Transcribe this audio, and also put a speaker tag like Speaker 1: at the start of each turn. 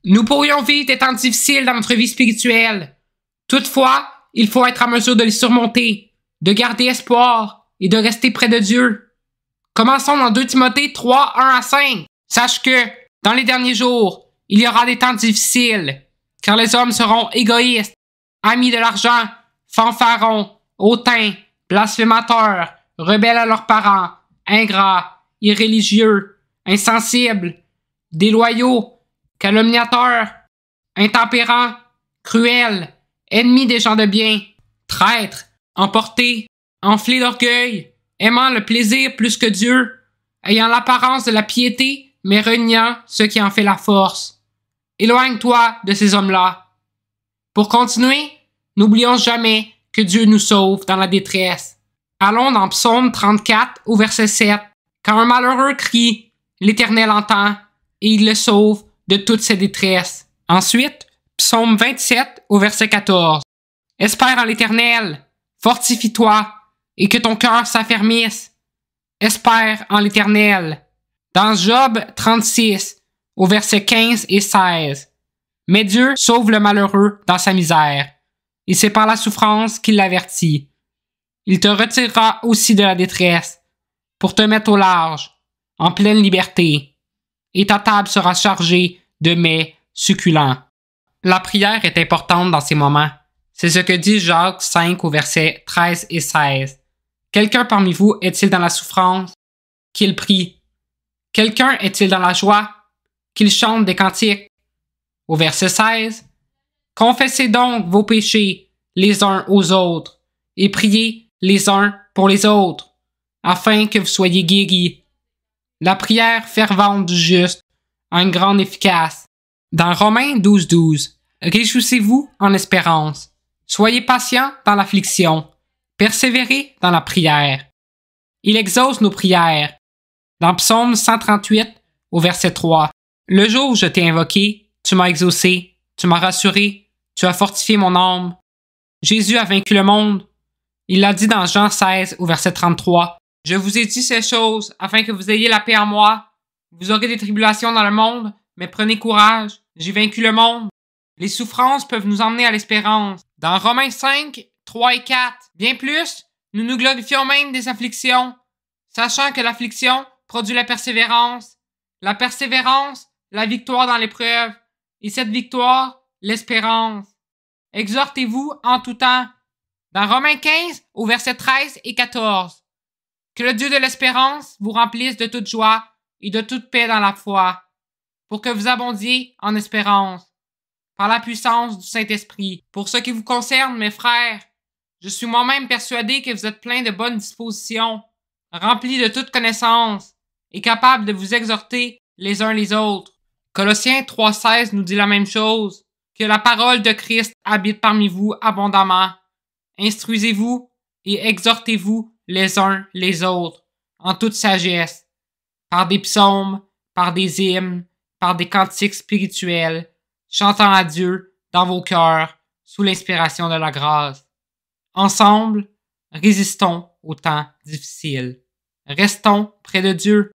Speaker 1: Nous pourrions vivre des temps difficiles dans notre vie spirituelle. Toutefois, il faut être en mesure de les surmonter, de garder espoir et de rester près de Dieu. Commençons dans 2 Timothée 3, 1 à 5. Sache que, dans les derniers jours, il y aura des temps difficiles, car les hommes seront égoïstes, amis de l'argent, fanfarons, hautains, blasphémateurs, rebelles à leurs parents, ingrats, irréligieux, insensibles, déloyaux, calomniateurs, intempérants, cruels, ennemis des gens de bien, traîtres, emportés, enflés d'orgueil, aimant le plaisir plus que Dieu, ayant l'apparence de la piété, mais reniant ce qui en fait la force. Éloigne-toi de ces hommes-là. Pour continuer, n'oublions jamais que Dieu nous sauve dans la détresse. Allons dans Psaume 34 au verset 7. Quand un malheureux crie, l'Éternel entend et il le sauve de toutes ses détresses. Ensuite, Psaume 27 au verset 14. Espère en l'Éternel, fortifie-toi et que ton cœur s'affermisse. Espère en l'Éternel. Dans Job 36 au verset 15 et 16. Mais Dieu sauve le malheureux dans sa misère. Et c'est par la souffrance qu'il l'avertit. Il te retirera aussi de la détresse pour te mettre au large, en pleine liberté. Et ta table sera chargée de mets succulents. La prière est importante dans ces moments. C'est ce que dit Jacques 5 au verset 13 et 16. Quelqu'un parmi vous est-il dans la souffrance? Qu'il prie. Quelqu'un est-il dans la joie? Qu'il chante des cantiques. Au verset 16. Confessez donc vos péchés les uns aux autres et priez les uns pour les autres, afin que vous soyez guéris. La prière fervente du juste a une grande efficace. Dans Romains 12, 12, réjouissez-vous en espérance. Soyez patients dans l'affliction. Persévérez dans la prière. Il exauce nos prières. Dans Psaume 138, au verset 3, le jour où je t'ai invoqué, tu m'as exaucé, tu m'as rassuré, tu as fortifié mon âme. Jésus a vaincu le monde. Il l'a dit dans Jean 16, au verset 33. Je vous ai dit ces choses afin que vous ayez la paix en moi. Vous aurez des tribulations dans le monde, mais prenez courage, j'ai vaincu le monde. Les souffrances peuvent nous emmener à l'espérance. Dans Romains 5, 3 et 4, bien plus, nous nous glorifions même des afflictions, sachant que l'affliction produit la persévérance, la victoire dans l'épreuve, et cette victoire, l'espérance. Exhortez-vous en tout temps. Dans Romains 15, au verset 13 et 14, que le Dieu de l'espérance vous remplisse de toute joie et de toute paix dans la foi, pour que vous abondiez en espérance, par la puissance du Saint-Esprit. Pour ce qui vous concerne, mes frères, je suis moi-même persuadé que vous êtes pleins de bonnes dispositions, remplis de toute connaissance, et capables de vous exhorter les uns les autres. Colossiens 3,16 nous dit la même chose, que la parole de Christ habite parmi vous abondamment. Instruisez-vous et exhortez-vous les uns les autres, en toute sagesse, par des psaumes, par des hymnes, par des cantiques spirituels, chantant à Dieu dans vos cœurs, sous l'inspiration de la grâce. Ensemble, résistons aux temps difficiles. Restons près de Dieu.